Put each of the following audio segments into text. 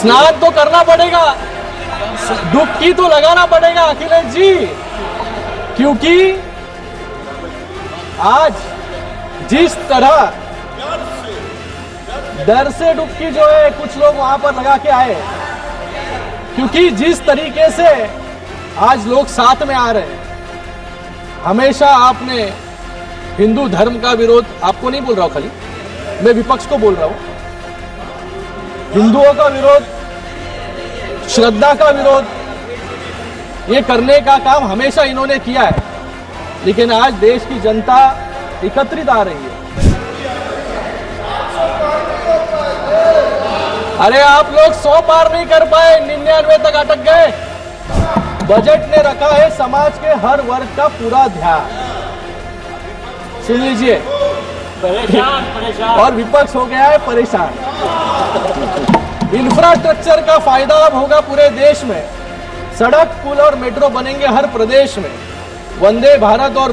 स्नान तो करना पड़ेगा, डुबकी तो लगाना पड़ेगा अखिलेश जी, क्योंकि आज जिस तरह डर से डुबकी जो है कुछ लोग वहां पर लगा के आए, क्योंकि जिस तरीके से आज लोग साथ में आ रहे हैं। हमेशा आपने हिंदू धर्म का विरोध, आपको नहीं बोल रहा हूं, खाली मैं विपक्ष को बोल रहा हूं, हिंदुओं का विरोध, श्रद्धा का विरोध, ये करने का काम हमेशा इन्होंने किया है। लेकिन आज देश की जनता एकत्रित आ रही है। अरे आप लोग 100 पार नहीं कर पाए, 99 तक अटक गए। बजट ने रखा है समाज के हर वर्ग का पूरा ध्यान। सुन लीजिए, परेशान और विपक्ष हो गया है परेशान। इंफ्रास्ट्रक्चर का फायदा अब होगा पूरे देश में, सड़क, पुल और मेट्रो बनेंगे हर प्रदेश में। वंदे भारत और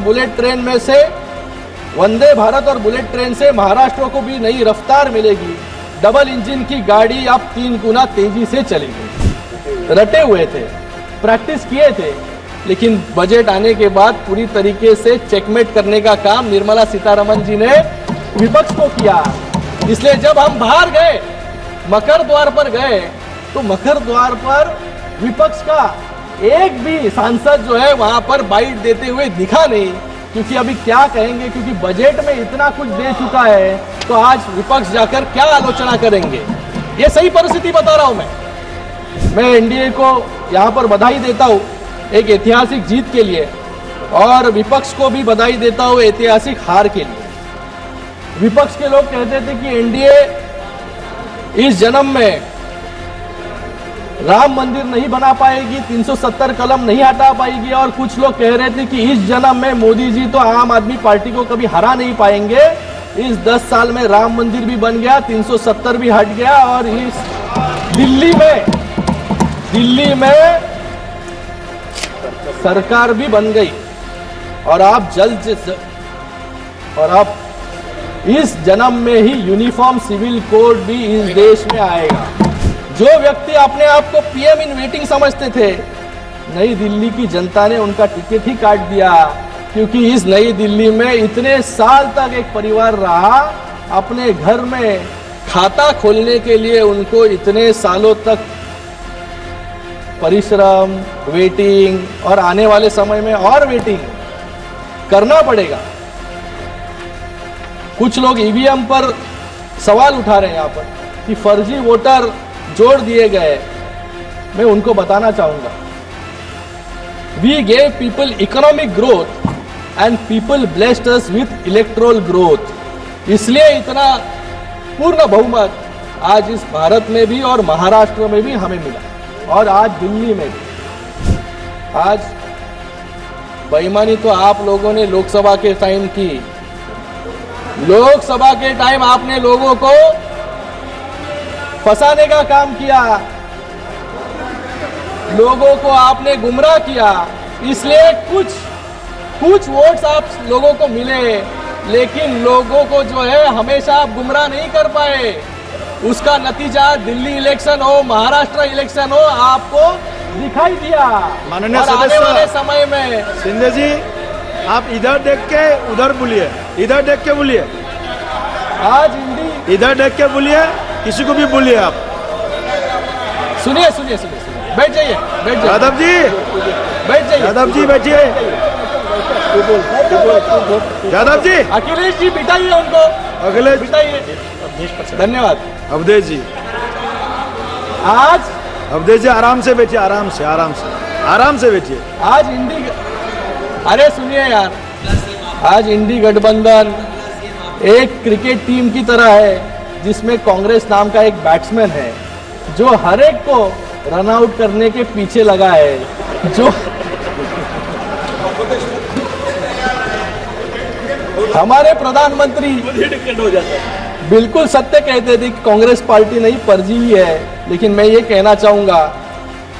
बुलेट ट्रेन से महाराष्ट्र को भी नई रफ्तार मिलेगी। डबल इंजन की गाड़ी अब 3 गुना तेजी से चलेगी। रटे हुए थे, प्रैक्टिस किए थे, लेकिन बजट आने के बाद पूरी तरीके से चेकमेट करने का काम निर्मला सीतारमण जी ने विपक्ष को किया। इसलिए जब हम बाहर गए, मकर द्वार पर गए, तो मकर द्वार पर विपक्ष का एक भी सांसद जो है वहां पर बाइट देते हुए दिखा नहीं, क्योंकि अभी क्या कहेंगे, क्योंकि बजट में इतना कुछ दे चुका है, तो आज विपक्ष जाकर क्या आलोचना करेंगे। ये सही परिस्थिति बता रहा हूं मैं एनडीए को यहां पर बधाई देता हूं एक ऐतिहासिक जीत के लिए, और विपक्ष को भी बधाई देता हूं ऐतिहासिक हार के लिए। विपक्ष के लोग कहते थे कि एनडीए इस जन्म में राम मंदिर नहीं बना पाएगी, 370 कलम नहीं हटा पाएगी, और कुछ लोग कह रहे थे कि इस जन्म में मोदी जी तो आम आदमी पार्टी को कभी हरा नहीं पाएंगे। इस 10 साल में राम मंदिर भी बन गया, 370 भी हट गया, और इस दिल्ली में सरकार भी बन गई, और आप इस जन्म में ही यूनिफॉर्म सिविल कोड भी इस देश में आएगा। जो व्यक्ति अपने आप को पीएम इन वेटिंग समझते थे, नई दिल्ली की जनता ने उनका टिकट ही काट दिया, क्योंकि इस नई दिल्ली में इतने साल तक एक परिवार रहा। अपने घर में खाता खोलने के लिए उनको इतने सालों तक परिश्रम, वेटिंग, और आने वाले समय में और वेटिंग करना पड़ेगा। कुछ लोग ईवीएम पर सवाल उठा रहे हैं यहाँ पर कि फर्जी वोटर जोड़ दिए गए। मैं उनको बताना चाहूंगा, we gave people economic growth and people blessed us with electoral growth. इसलिए इतना पूर्ण बहुमत आज इस भारत में भी और महाराष्ट्र में भी हमें मिला, और आज दिल्ली में भी। आज बेईमानी तो आप लोगों ने लोकसभा के टाइम की। लोकसभा के टाइम आपने लोगों को फंसाने का काम किया, लोगों को आपने गुमराह किया, इसलिए कुछ वोट्स आप लोगों को मिले, लेकिन लोगों को जो है हमेशा आप गुमराह नहीं कर पाए। उसका नतीजा दिल्ली इलेक्शन हो, महाराष्ट्र इलेक्शन हो, आपको दिखाई दिया। माननीय और आने वाले समय में शिंदे जी, आप इधर देख के उधर बोलिए, इधर देख के बोलिए, आज इधर देख के बोलिए, किसी को भी बोलिए आप। सुनिए, बैठ जाइए। यादव जी, बैठ जाइए। यादव जी बैठिए। यादव जी, अखिलेश जी बिठाइए उनको, अखिलेश बिठाइए। धन्यवाद। अवधेश जी, आज अवधेश जी आराम से बैठिए, आराम से बैठिए। आज अरे सुनिए यार, आज इंडी गठबंधन एक क्रिकेट टीम की तरह है, जिसमें कांग्रेस नाम का एक बैट्समैन है जो हर एक को रन आउट करने के पीछे लगा है। जो हमारे प्रधानमंत्री बिल्कुल सत्य कहते थे कि कांग्रेस पार्टी नहीं परजीवी है, लेकिन मैं ये कहना चाहूंगा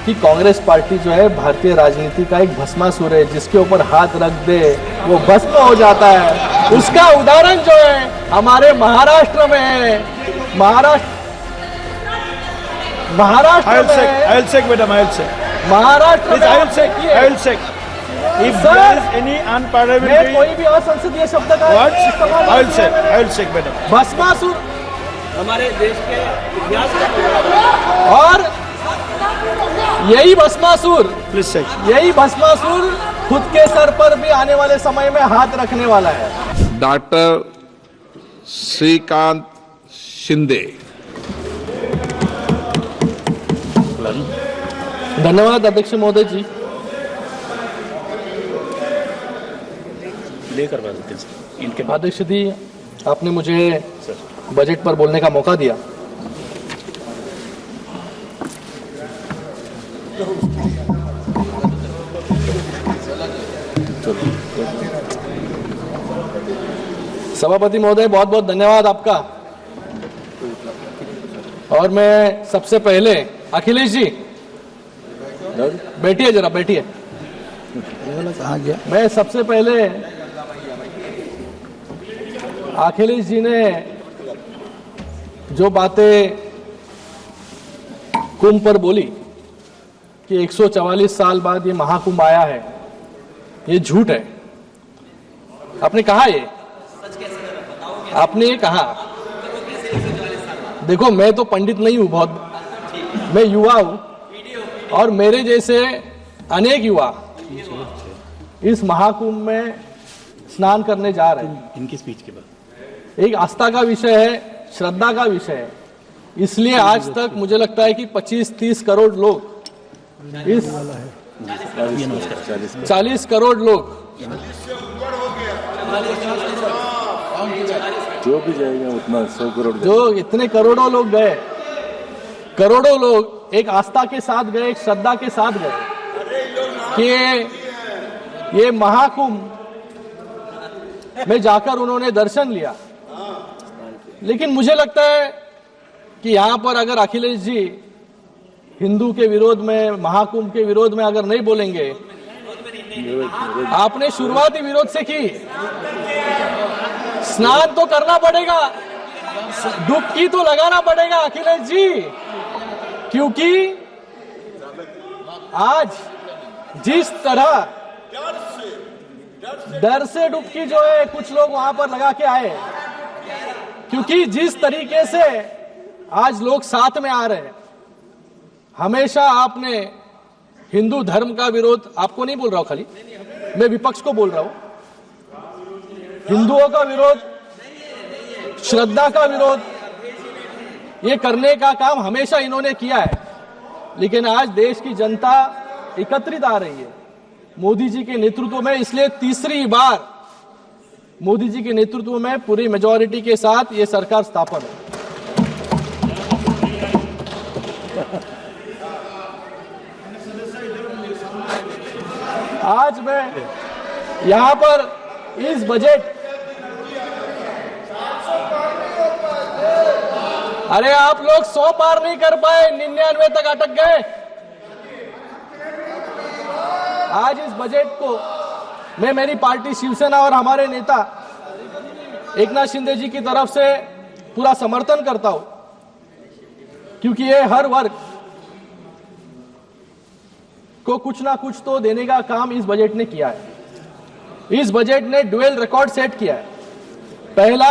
कि कांग्रेस पार्टी जो है भारतीय राजनीति का एक भस्मासुर है, जिसके ऊपर हाथ रख दे वो भस्म हो जाता है। उसका उदाहरण जो है हमारे महाराष्ट्र में है। Maharashtra I'll check. में I'll check, madam. I'll check. Maharashtra Please, में I'll आप check. देखिए, I'll check. If Sir, there is any मैं unparliamentary, कोई भी असंसदीय शब्द का what? इस्तेमाल I'll नहीं check. किया मैंने। I'll check, madam. भस्मासुर हमारे देश के इतिहास का और यही भस्मासुर Please check. यही भस्मासुर खुद के सर पर भी आने वाले समय में हाथ रखने वाला है। डॉक्टर श्रीकांत शिंदे। धन्यवाद अध्यक्ष महोदय जी। ले करवा देते हैं सर इनके बाद। अध्यक्ष जी, आपने मुझे बजट पर बोलने का मौका दिया। सभापति महोदय, बहुत बहुत धन्यवाद आपका। और मैं सबसे पहले अखिलेश जी बैठिए, जरा बैठिए। मैं सबसे पहले अखिलेश जी ने जो बातें कुंभ पर बोली कि 144 साल बाद ये महाकुंभ आया है, ये झूठ है। आपने कहा आपने ये कहा। देखो, मैं तो पंडित नहीं हूं, बहुत मैं युवा हूं, और मेरे जैसे अनेक युवा इस महाकुंभ में स्नान करने जा रहे हैं। इनकी स्पीच के बाद एक आस्था का विषय है, श्रद्धा का विषय है। इसलिए आज तक मुझे लगता है कि 25-30 करोड़ लोग इस 40 करोड़ लोग जो भी जाएगा उतना 100 करोड़ जो इतने करोड़ों लोग गए, करोड़ों लोग एक आस्था के साथ गए, एक श्रद्धा के साथ गए कि ये महाकुंभ में जाकर उन्होंने दर्शन लिया। लेकिन मुझे लगता है कि यहां पर अगर अखिलेश जी हिंदू के विरोध में, महाकुंभ के विरोध में अगर नहीं बोलेंगे, आपने शुरुआती विरोध से की, स्नान तो करना पड़ेगा, डुबकी तो लगाना पड़ेगा अखिलेश जी, क्योंकि आज जिस तरह डर से डुबकी जो है कुछ लोग वहां पर लगा के आए, क्योंकि जिस तरीके से आज लोग साथ में आ रहे हैं। हमेशा आपने हिंदू धर्म का विरोध, आपको नहीं बोल रहा हूं खाली, मैं विपक्ष को बोल रहा हूं, हिंदुओं का विरोध, श्रद्धा का विरोध, ये करने का काम हमेशा इन्होंने किया है। लेकिन आज देश की जनता एकत्रित आ रही है मोदी जी के नेतृत्व में, इसलिए तीसरी बार मोदी जी के नेतृत्व में पूरी मेजॉरिटी के साथ ये सरकार स्थापन है। आज मैं यहां पर इस बजट, अरे आप लोग 100 पार नहीं कर पाए, 99 तक अटक गए। आज इस बजट को मैं मेरी पार्टी शिवसेना और हमारे नेता एकनाथ शिंदे जी की तरफ से पूरा समर्थन करता हूं, क्योंकि ये हर वर्ग को कुछ ना कुछ तो देने का काम इस बजट ने किया है। इस बजट ने ड्यूअल रिकॉर्ड सेट किया है। पहला,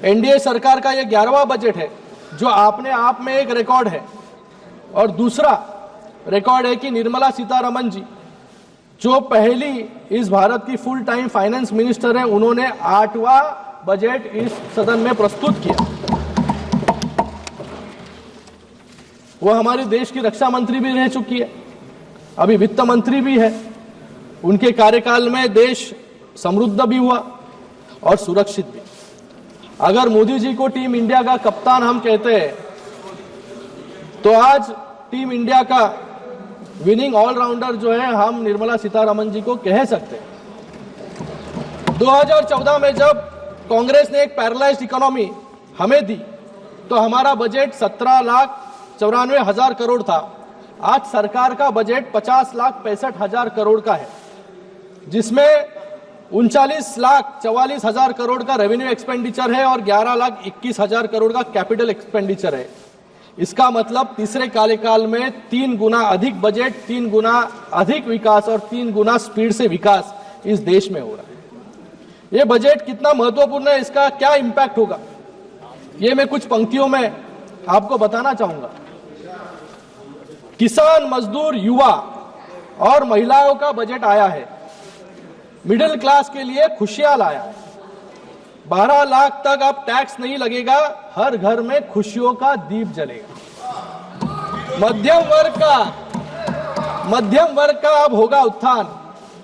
एनडीए सरकार का यह 11वां बजट है जो अपने आप में एक रिकॉर्ड है, और दूसरा रिकॉर्ड है कि निर्मला सीतारमण जी जो पहली इस भारत की फुल टाइम फाइनेंस मिनिस्टर है, उन्होंने 8वां बजट इस सदन में प्रस्तुत किया। वो हमारे देश की रक्षा मंत्री भी रह चुकी है, अभी वित्त मंत्री भी है। उनके कार्यकाल में देश समृद्ध भी हुआ और सुरक्षित भी। अगर मोदी जी को टीम इंडिया का कप्तान हम कहते हैं, तो आज टीम इंडिया का विनिंग ऑलराउंडर जो है हम निर्मला सीतारमण जी को कह सकते हैं। 2014 में जब कांग्रेस ने एक पैरालाइज्ड इकोनॉमी हमें दी, तो हमारा बजट 17,94,000 करोड़ था। आज सरकार का बजट 50,65,000 करोड़ का है, जिसमें 39,44,000 करोड़ का रेवेन्यू एक्सपेंडिचर है और 11,21,000 करोड़ का कैपिटल एक्सपेंडिचर है। इसका मतलब तीसरे कार्यकाल में 3 गुना अधिक बजट, 3 गुना अधिक विकास और 3 गुना स्पीड से विकास इस देश में हो रहा है। ये बजट कितना महत्वपूर्ण है, इसका क्या इंपैक्ट होगा, ये मैं कुछ पंक्तियों में आपको बताना चाहूंगा। किसान, मजदूर, युवा और महिलाओं का बजट आया है। मिडिल क्लास के लिए खुशियां लाया है। 12 लाख तक अब टैक्स नहीं लगेगा, हर घर में खुशियों का दीप जलेगा। मध्यम वर्ग का अब होगा उत्थान,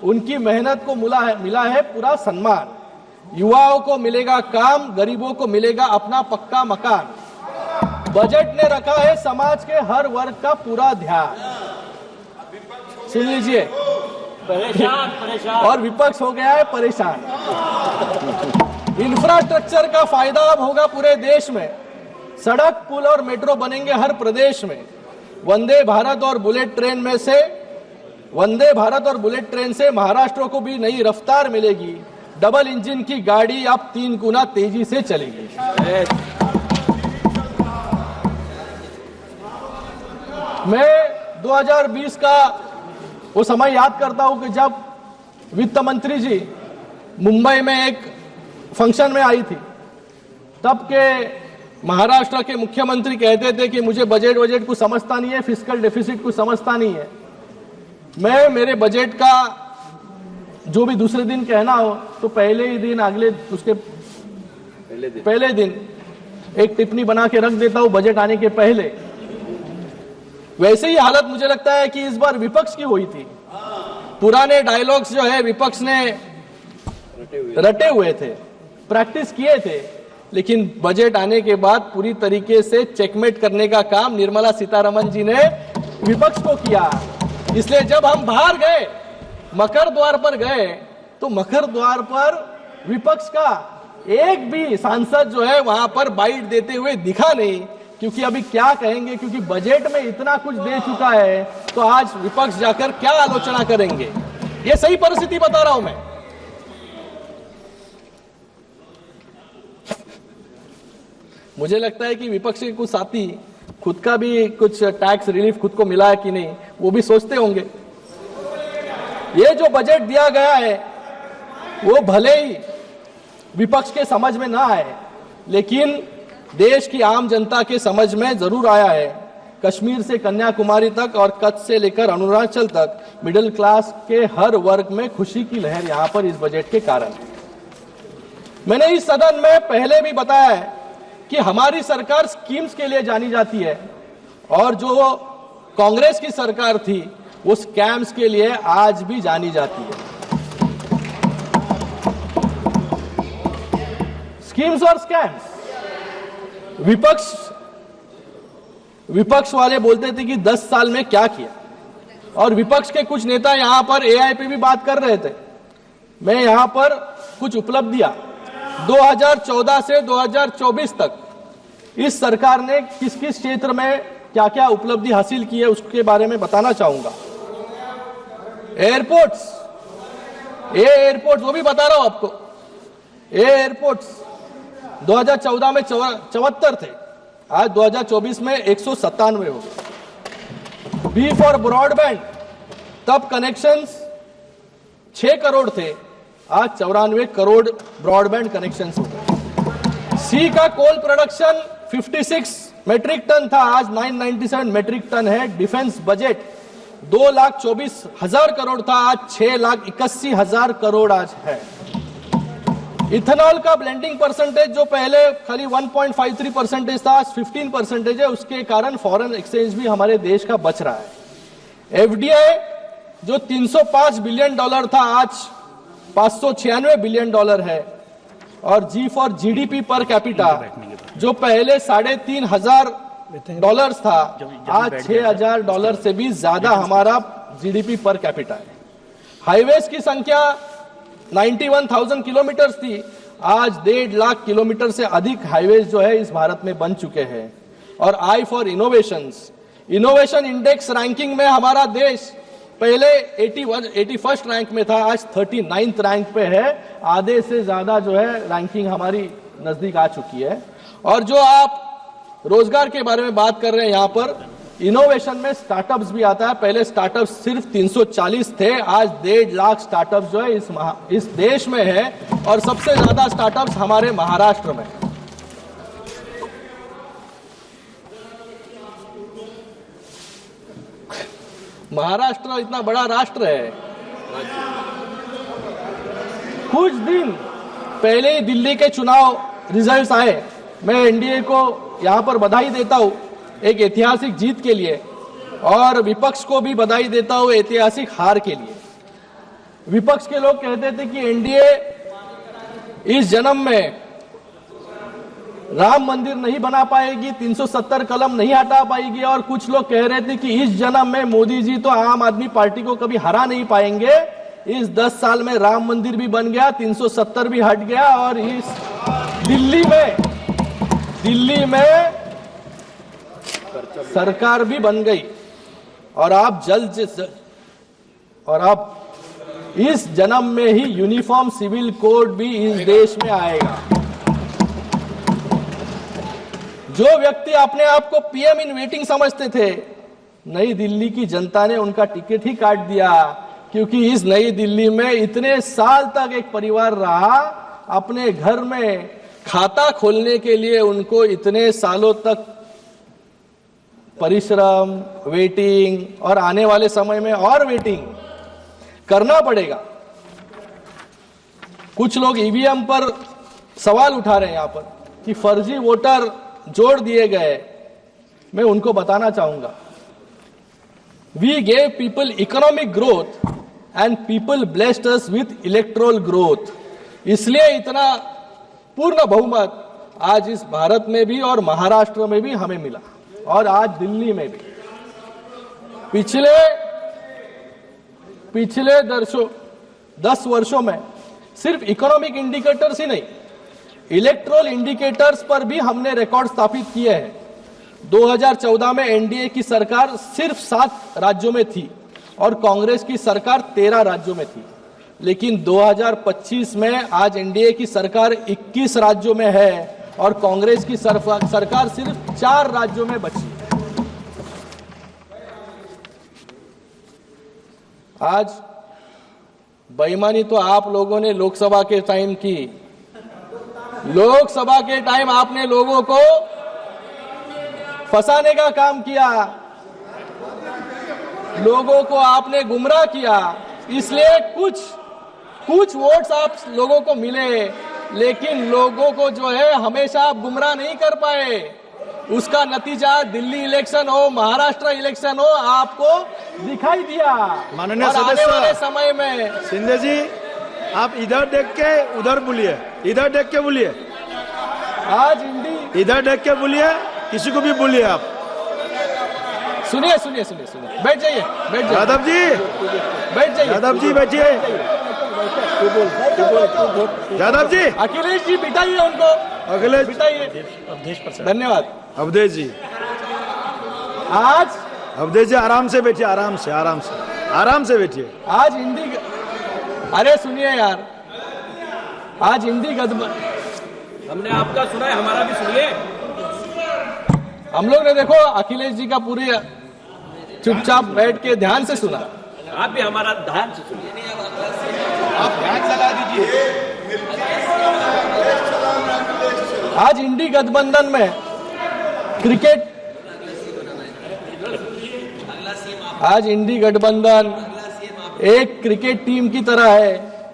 उनकी मेहनत को मिला है पूरा सम्मान। युवाओं को मिलेगा काम, गरीबों को मिलेगा अपना पक्का मकान। बजट ने रखा है समाज के हर वर्ग का पूरा ध्यान। सुन लीजिए, परेशान और विपक्ष हो गया है परेशान। इंफ्रास्ट्रक्चर का फायदा अब होगा पूरे देश में। सड़क, पुल और मेट्रो बनेंगे हर प्रदेश में। वंदे भारत और बुलेट ट्रेन से महाराष्ट्र को भी नई रफ्तार मिलेगी। डबल इंजन की गाड़ी अब 3 गुना तेजी से चलेगी। मैं 2020 का वो समय याद करता हूं कि जब वित्त मंत्री जी मुंबई में एक फंक्शन में आई थी, तब के महाराष्ट्र के मुख्यमंत्री कहते थे कि मुझे बजट को समझता नहीं है, फिस्कल डेफिसिट को समझता नहीं है। मैं मेरे बजट का जो भी दूसरे दिन कहना हो तो पहले ही दिन, पहले दिन एक टिप्पणी बना के रख देता हूं बजट आने के पहले। वैसे ही हालत मुझे लगता है कि इस बार विपक्ष की हुई थी। पुराने डायलॉग्स जो है विपक्ष ने रटे हुए थे, प्रैक्टिस किए थे, लेकिन बजट आने के बाद पूरी तरीके से चेकमेट करने का काम निर्मला सीतारमण जी ने विपक्ष को किया। इसलिए जब हम बाहर गए, मकर द्वार पर गए, तो मकर द्वार पर विपक्ष का एक भी सांसद जो है वहां पर बाइट देते हुए दिखा नहीं, क्योंकि अभी क्या कहेंगे, क्योंकि बजट में इतना कुछ दे चुका है, तो आज विपक्ष जाकर क्या आलोचना करेंगे। ये सही परिस्थिति बता रहा हूं मैं। मुझे लगता है कि विपक्ष के कुछ साथी खुद का भी कुछ टैक्स रिलीफ खुद को मिला है कि नहीं, वो भी सोचते होंगे। ये जो बजट दिया गया है वो भले ही विपक्ष के समझ में ना आए, लेकिन देश की आम जनता के समझ में जरूर आया है। कश्मीर से कन्याकुमारी तक और कच्छ से लेकर अरुणाचल तक मिडिल क्लास के हर वर्ग में खुशी की लहर यहां पर इस बजट के कारण। मैंने इस सदन में पहले भी बताया है कि हमारी सरकार स्कीम्स के लिए जानी जाती है, और जो कांग्रेस की सरकार थी वो स्कैम्स के लिए आज भी जानी जाती है। स्कीम्स और स्कैम्स। विपक्ष वाले बोलते थे कि 10 साल में क्या किया, और विपक्ष के कुछ नेता यहां पर एआई पे भी बात कर रहे थे। मैं यहां पर कुछ उपलब्धियां 2014 से 2024 तक इस सरकार ने किस किस क्षेत्र में क्या क्या उपलब्धि हासिल की है उसके बारे में बताना चाहूंगा। एयरपोर्ट्स वो भी बता रहा हूं आपको। एयरपोर्ट्स 2014 में 74 थे, आज 2024 में 197 हो गए। बी फॉर ब्रॉडबैंड, तब कनेक्शंस 6 करोड़ थे, आज 94 करोड़ ब्रॉडबैंड कनेक्शंस हो गए। सी का कोल प्रोडक्शन 56 मेट्रिक टन था, आज 997 मेट्रिक टन है। डिफेंस बजट 2,24,000 करोड़ था, आज 6,81,000 करोड़ आज है। इथेनॉल का ब्लेंडिंग परसेंटेज जो पहले खाली 1.53% था, आज 15% है। उसके कारण फॉरेन एक्सचेंज भी हमारे देश का बच रहा है। एफडीआई जो $305 बिलियन था, आज $596 बिलियन है। और जी फॉर जीडीपी पर कैपिटा जो पहले $3,500 था, आज $6,000 से भी ज्यादा हमारा जीडीपी पर कैपिटा है। हाईवेज की संख्या 91,000 किलोमीटर थी, आज 1.5 लाख किलोमीटर से अधिक हाईवेज जो है इस भारत में बन चुके हैं। और I for innovation index ranking में हमारा देश पहले 81st रैंक में था, आज 39th रैंक पे है। आधे से ज्यादा जो है रैंकिंग हमारी नजदीक आ चुकी है। और जो आप रोजगार के बारे में बात कर रहे हैं यहाँ पर, इनोवेशन में स्टार्टअप्स भी आता है। पहले स्टार्टअप्स सिर्फ 340 थे, आज 1.5 लाख स्टार्टअप्स जो है इस देश में है, और सबसे ज्यादा स्टार्टअप्स हमारे महाराष्ट्र में। महाराष्ट्र इतना बड़ा राष्ट्र है। कुछ दिन पहले ही दिल्ली के चुनाव रिजल्ट्स आए। मैं एनडीए को यहां पर बधाई देता हूं एक ऐतिहासिक जीत के लिए, और विपक्ष को भी बधाई देता हूं ऐतिहासिक हार के लिए। विपक्ष के लोग कहते थे कि एनडीए इस जन्म में राम मंदिर नहीं बना पाएगी, 370 कलम नहीं हटा पाएगी, और कुछ लोग कह रहे थे कि इस जन्म में मोदी जी तो आम आदमी पार्टी को कभी हरा नहीं पाएंगे। इस 10 साल में राम मंदिर भी बन गया, 370 भी हट गया, और इस दिल्ली में सरकार भी बन गई, और आप इस जन्म में ही यूनिफॉर्म सिविल कोड भी इस देश में आएगा। जो व्यक्ति अपने आप को पीएम इन वेटिंग समझते थे, नई दिल्ली की जनता ने उनका टिकट ही काट दिया, क्योंकि इस नई दिल्ली में इतने साल तक एक परिवार रहा। अपने घर में खाता खोलने के लिए उनको इतने सालों तक परिश्रम, वेटिंग, और आने वाले समय में और वेटिंग करना पड़ेगा। कुछ लोग ईवीएम पर सवाल उठा रहे हैं यहां पर कि फर्जी वोटर जोड़ दिए गए। मैं उनको बताना चाहूंगा, we gave people economic growth and people blessed us with electoral growth. इसलिए इतना पूर्ण बहुमत आज इस भारत में भी और महाराष्ट्र में भी हमें मिला, और आज दिल्ली में भी। पिछले 10 वर्षों में सिर्फ इकोनॉमिक इंडिकेटर्स ही नहीं, इलेक्ट्रोल इंडिकेटर्स पर भी हमने रिकॉर्ड स्थापित किए हैं। 2014 में एनडीए की सरकार सिर्फ 7 राज्यों में थी और कांग्रेस की सरकार 13 राज्यों में थी, लेकिन 2025 में आज एनडीए की सरकार 21 राज्यों में है और कांग्रेस की सरकार सिर्फ 4 राज्यों में बची है। आज बेईमानी तो आप लोगों ने लोकसभा के टाइम की। लोकसभा के टाइम आपने लोगों को फंसाने का काम किया, लोगों को आपने गुमराह किया, इसलिए कुछ वोट्स आप लोगों को मिले, लेकिन लोगों को जो है हमेशा आप गुमराह नहीं कर पाए। उसका नतीजा दिल्ली इलेक्शन हो, महाराष्ट्र इलेक्शन हो, आपको दिखाई दिया। माननीय सदस्य, आने वाले समय में शिंदे जी, आप इधर देख के उधर बोलिए, इधर देख के बोलिए, आज इधर देख के बोलिए, किसी को भी बोलिए आप। सुनिए, बैठ जाइए। यादव जी, बैठ जाइए। यादव जी बैठिए। यादव जी, अखिलेश जी बिठाइए उनको, अखिलेश बिठाइए। धन्यवाद। अवधेश जी, आज अवधेश जी आराम से बैठिए, आराम से बैठिए। आज हिंदी, अरे सुनिए यार, आज हिंदी हमने आपका सुना है, हमारा भी सुनिए। हम लोग ने देखो अखिलेश जी का पूरी चुपचाप बैठ के ध्यान से सुना। आप भी हमारा ध्यान से सुनिए। आप ध्यान लगा दीजिए। आज इंडी गठबंधन में आज इंडी गठबंधन एक क्रिकेट टीम की तरह है,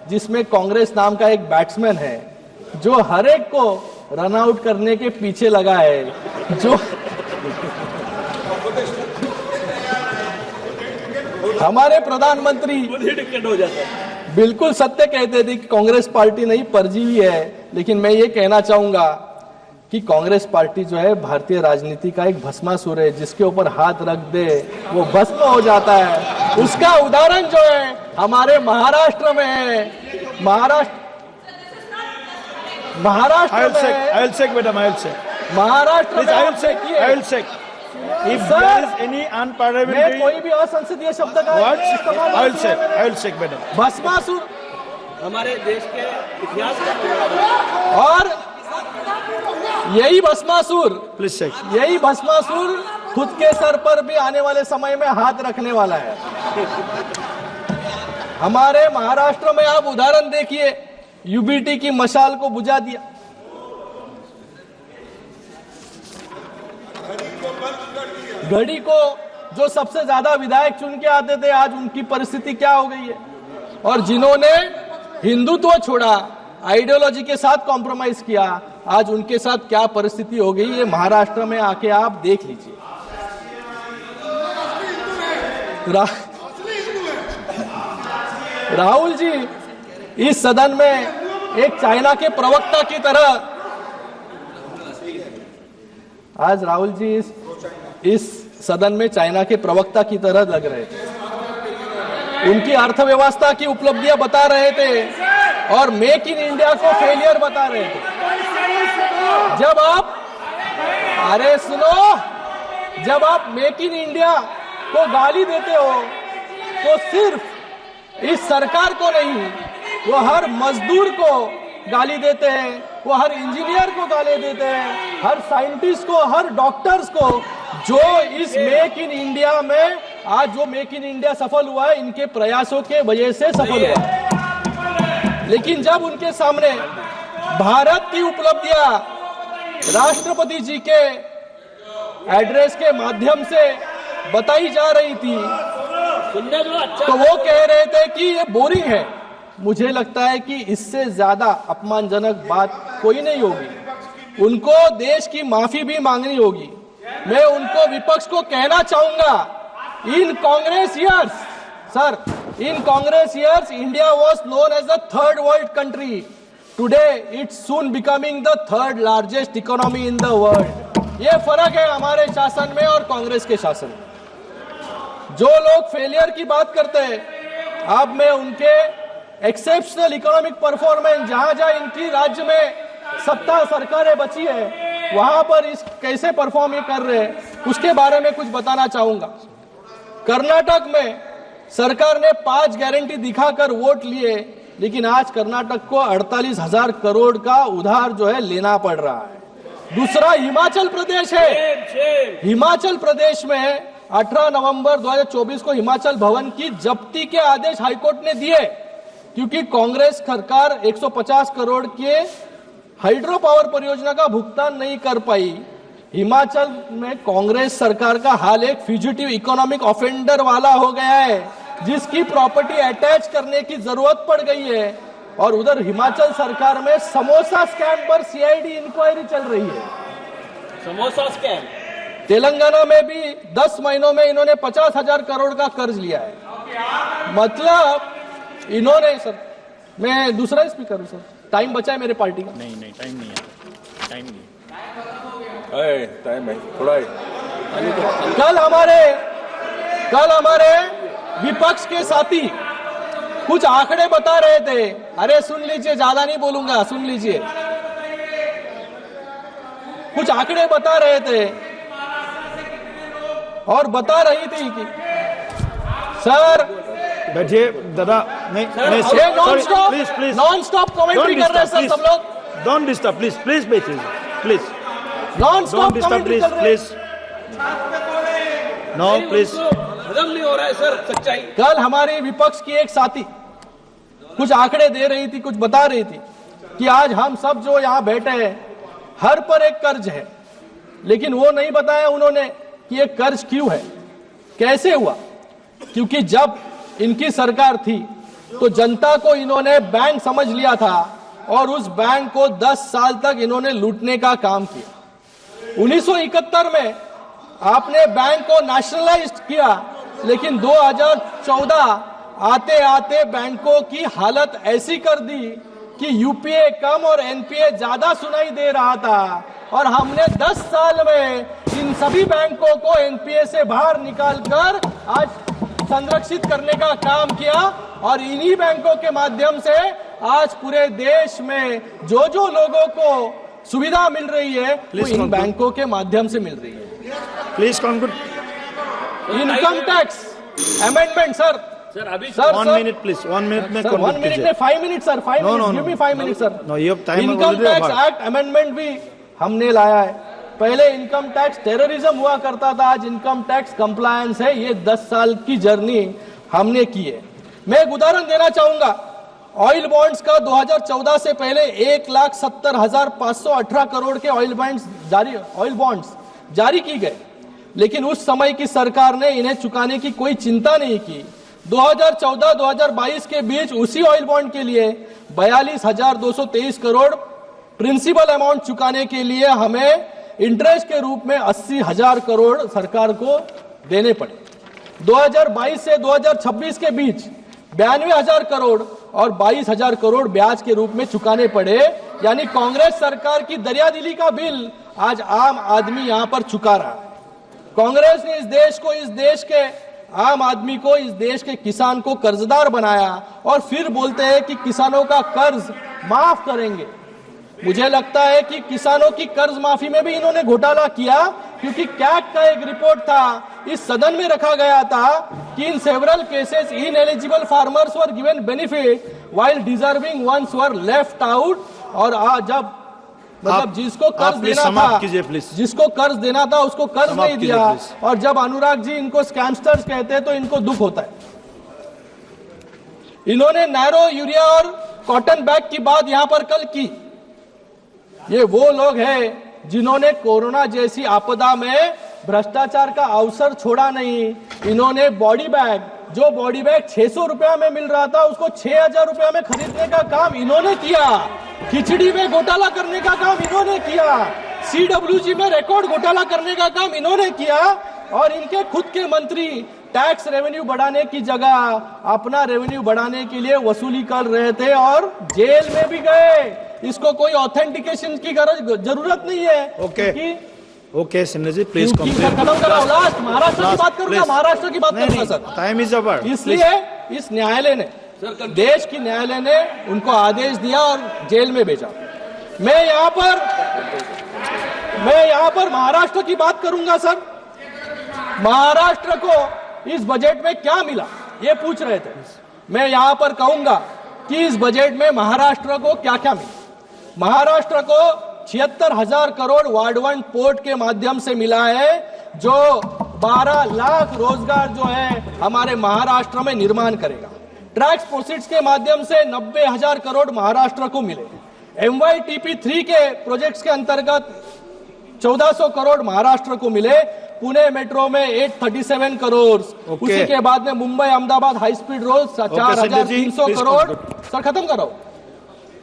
जिसमें कांग्रेस नाम का एक बैट्समैन है जो हर एक को रन आउट करने के पीछे लगा है। जो हमारे प्रधानमंत्री बिल्कुल सत्य कहते थे कि कांग्रेस पार्टी नहीं परजीवी है, लेकिन मैं ये कहना चाहूंगा कि कांग्रेस पार्टी जो है भारतीय राजनीति का एक भस्मासुर है, जिसके ऊपर हाथ रख दे वो भस्म हो जाता है। उसका उदाहरण जो है हमारे महाराष्ट्र में है। Maharashtra If there is any unparliamentary, कोई भी असंसदीय शब्द का I'll check, madam. भस्मासुर हमारे देश के इतिहास का और यही भस्मासुर प्लीज चेक। यही भस्मासुर खुद के सर पर भी आने वाले समय में हाथ रखने वाला है। हमारे महाराष्ट्र में आप उदाहरण देखिए, यूबीटी की मशाल को बुझा दिया। घड़ी को जो सबसे ज्यादा विधायक चुन के आते थे, आज उनकी परिस्थिति क्या हो गई है। और जिन्होंने हिंदुत्व छोड़ा, आइडियोलॉजी के साथ कॉम्प्रोमाइज किया, आज उनके साथ क्या परिस्थिति हो गई है महाराष्ट्र में आके आप देख लीजिए। राहुल जी इस सदन में एक चाइना के प्रवक्ता की तरह, आज राहुल जी इस सदन में चाइना के प्रवक्ता की तरह लग रहे थे। उनकी अर्थव्यवस्था की उपलब्धियां बता रहे थे और मेक इन इंडिया को फेलियर बता रहे थे। जब आप, अरे सुनो, जब आप मेक इन इंडिया को गाली देते हो तो सिर्फ इस सरकार को नहीं, वो हर मजदूर को गाली देते हैं, वो हर इंजीनियर को गाली देते हैं, हर साइंटिस्ट को, हर डॉक्टर्स को, जो इस मेक इन इंडिया में, आज जो मेक इन इंडिया सफल हुआ है, इनके प्रयासों के वजह से सफल हुआ है। लेकिन जब उनके सामने भारत की उपलब्धियां राष्ट्रपति जी के एड्रेस के माध्यम से बताई जा रही थी, तो वो कह रहे थे कि ये बोरिंग है। मुझे लगता है कि इससे ज्यादा अपमानजनक बात कोई नहीं होगी। उनको देश की माफी भी मांगनी होगी। मैं उनको, विपक्ष को कहना चाहूंगा, in Congress years, sir, in Congress years India was known as the third world country. Today it's soon becoming the third largest economy in the world. ये फर्क है हमारे शासन में और कांग्रेस के शासन में। जो लोग फेलियर की बात करते हैं, अब मैं उनके एक्सेप्शनल इकोनॉमिक परफॉर्मेंस, जहां जहां इनकी राज्य में सत्ता सरकारें बची है, वहां पर इस कैसे परफॉर्म ये कर रहे हैं, उसके बारे में कुछ बताना चाहूंगा। कर्नाटक में सरकार ने 5 गारंटी दिखाकर वोट लिए, लेकिन आज कर्नाटक को 48,000 करोड़ का उधार जो है लेना पड़ रहा है। दूसरा हिमाचल प्रदेश है। हिमाचल प्रदेश में 18 नवंबर 2024 को हिमाचल भवन की जब्ती के आदेश हाईकोर्ट ने दिए, क्योंकि कांग्रेस सरकार 150 करोड़ के हाइड्रो पावर परियोजना का भुगतान नहीं कर पाई। हिमाचल में कांग्रेस सरकार का हाल एक फ्यूजिटिव इकोनॉमिक ऑफेंडर वाला हो गया है, जिसकी प्रॉपर्टी अटैच करने की जरूरत पड़ गई है। और उधर हिमाचल सरकार में समोसा स्कैम पर सीआईडी इंक्वायरी चल रही है। समोसा स्कैम। तेलंगाना में भी 10 महीनों में इन्होंने 50,000 करोड़ का कर्ज लिया है। मतलब इन्होंने, सर मैं दूसरा स्पीकर हूं सर, टाइम बचा है मेरे पार्टी का? नहीं टाइम नहीं है, टाइम नहीं टाइम है, थोड़ा है। कल हमारे विपक्ष के साथी कुछ आंकड़े बता रहे थे। अरे सुन लीजिए, ज्यादा नहीं बोलूंगा, सुन लीजिए। कुछ आंकड़े बता रहे थे और बता रही थी कि सर, बैठिए दादा, नहीं नॉन स्टॉप कमेंट्री कर रहे हैं सर सब लोग। डोंट डिस्टर्ब, प्लीज बैठिए, प्लीज नॉन स्टॉप कमेंट्री कर रहे हैं। नो प्लीज, हजम नहीं हो रहा है सर सच्चाई। कल हमारे विपक्ष की एक साथी कुछ आंकड़े दे रही थी, कुछ बता रही थी कि आज हम सब जो यहाँ बैठे हैं, हर पर एक कर्ज है, लेकिन वो नहीं बताया उन्होंने कि ये कर्ज क्यों है, कैसे हुआ। क्योंकि जब इनकी सरकार थी तो जनता को इन्होंने बैंक समझ लिया था और उस बैंक को 10 साल तक इन्होंने लूटने का काम किया। 1971 में आपने बैंक को नेशनलाइज किया, लेकिन 2014 आते आते बैंकों की हालत ऐसी कर दी कि यूपीए कम और एनपीए ज्यादा सुनाई दे रहा था। और हमने 10 साल में इन सभी बैंकों को एनपीए से बाहर निकालकर आज संरक्षित करने का काम किया। और इन्हीं बैंकों के माध्यम से आज पूरे देश में जो जो लोगों को सुविधा मिल रही है, वो इन बैंकों के माध्यम से मिल रही है। Please conclude. Income tax amendment sir, sir अभी सर 1 मिनट प्लीज, 1 मिनट में 1 मिनट में 5 minute sir, 5 minute, give me 5 minute sir. No, you have time income already tax over. Act amendment भी हमने लाया है। पहले इनकम टैक्स टेररिज्म हुआ करता था, आज इनकम टैक्स कंप्लायंस है। ये 10 साल की जर्नी हमने की है। मैं एक उदाहरण देना चाहूंगा। ऑयल बॉन्ड्स का 2014 से पहले 1,70,518 करोड़ के ऑयल बॉन्ड्स जारी की गए, लेकिन उस समय की सरकार ने इन्हें चुकाने की कोई चिंता नहीं की। 2014-2022 के बीच उसी ऑयल बॉन्ड के लिए 42,223 करोड़ प्रिंसिपल अमाउंट चुकाने के लिए हमें इंटरेस्ट के रूप में 80,000 करोड़ सरकार को देने पड़े। 2022 से 2026 के बीच 92,000 करोड़ और 22,000 करोड़ ब्याज के रूप में चुकाने पड़े। यानी कांग्रेस सरकार की दरियादिली का बिल आज आम आदमी यहां पर चुका रहा है। कांग्रेस ने इस देश के आम आदमी को, इस देश के किसान को कर्जदार बनाया और फिर बोलते हैं कि किसानों का कर्ज माफ करेंगे। मुझे लगता है कि किसानों की कर्ज माफी में भी इन्होंने घोटाला किया, क्योंकि कैग का एक रिपोर्ट था, इस सदन में रखा गया था कि in several cases ineligible farmers were given benefit while deserving ones were left out. और जब मतलब जिसको कर्ज देना था, जिसको कर्ज देना था उसको कर्ज नहीं दिया। और जब अनुराग जी इनको स्कैमस्टर्स कहते हैं तो इनको दुख होता है। इन्होंने नैरो यूरिया और कॉटन बैग की बात यहां पर कल की। ये वो लोग हैं जिन्होंने कोरोना जैसी आपदा में भ्रष्टाचार का अवसर छोड़ा नहीं। इन्होंने बॉडी बैग, जो बॉडी बैग 600 रुपया में मिल रहा था, उसको 6,000 रुपया में खरीदने का काम इन्होंने किया। खिचड़ी में घोटाला करने का काम इन्होंने किया। सीडब्ल्यूजी में रिकॉर्ड घोटाला करने का काम इन्होंने किया। और इनके खुद के मंत्री टैक्स रेवेन्यू बढ़ाने की जगह अपना रेवेन्यू बढ़ाने के लिए वसूली कर रहे थे और जेल में भी गए। इसको कोई ऑथेंटिकेशन की जरूरत नहीं है। ओके सिन्हा जी, प्लीज खत्म कराओ। लास्ट महाराष्ट्र की बात करूंगा, महाराष्ट्र की बात करूंगा सर। Time is over. इसलिए इस न्यायालय ने, देश की न्यायालय ने उनको आदेश दिया और जेल में भेजा। मैं यहां पर महाराष्ट्र की बात करूंगा सर। महाराष्ट्र को इस बजट में क्या मिला ये पूछ रहे थे। मैं यहां पर कहूंगा कि इस बजट में महाराष्ट्र को क्या क्या मिला। महाराष्ट्र को 76,000 करोड़ वार्ड 1 पोर्ट के माध्यम से मिला है, जो 12 लाख रोजगार जो है हमारे महाराष्ट्र में निर्माण करेगा। टैक्स प्रोसीड्स के माध्यम से 90,000 करोड़ महाराष्ट्र को मिले। MYTP3 के प्रोजेक्ट्स के अंतर्गत 1400 करोड़ महाराष्ट्र को मिले। पुणे मेट्रो में 837 करोड़, उसी के बाद में Mumbai Ahmedabad high speed road 4,300 crore. Sir खत्म करो।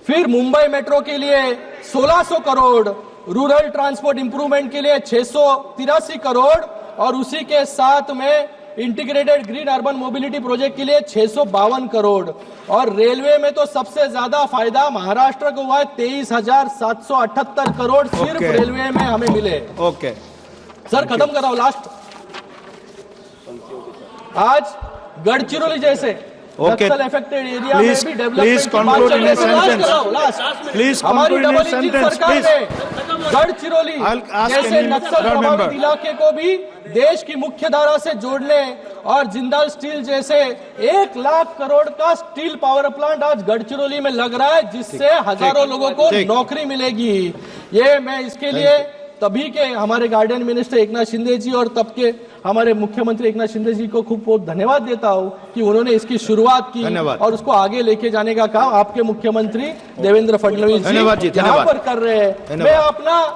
फिर मुंबई मेट्रो के लिए 1,600 करोड़, रूरल ट्रांसपोर्ट इंप्रूवमेंट के लिए 683 करोड़ और उसी के साथ में integrated green urban mobility project के लिए 652 करोड़। और रेलवे में तो सबसे ज्यादा फायदा महाराष्ट्र को हुआ है, 23,778 करोड़ सिर्फ रेलवे में हमें मिले। सर खत्म कराओ। लास्ट, आज गढ़चिरौली जैसे नक्सल अफेक्टेड एरिया में भी डेवलपमेंट की बात चल रही है। हमारी डबल इंजन सरकार ने गढ़चिरौली जैसे नक्सल प्रभावित इलाके को भी देश की मुख्य धारा से जोड़ने और जिंदाल स्टील जैसे 1 लाख करोड़ का स्टील पावर प्लांट आज गढ़चिरौली में लग रहा है, जिससे हजारों लोगों को नौकरी मिलेगी। ये मैं इसके लिए तभी के हमारे गार्डियन मिनिस्टर एकनाथ शिंदे जी और तब के हमारे मुख्यमंत्री एकनाथ शिंदे जी को खूब बहुत धन्यवाद देता हूं कि उन्होंने इसकी शुरुआत की और उसको आगे लेके जाने का काम आपके मुख्यमंत्री देवेंद्र फडणवीस जी यहाँ पर कर रहे हैं। मैं अपना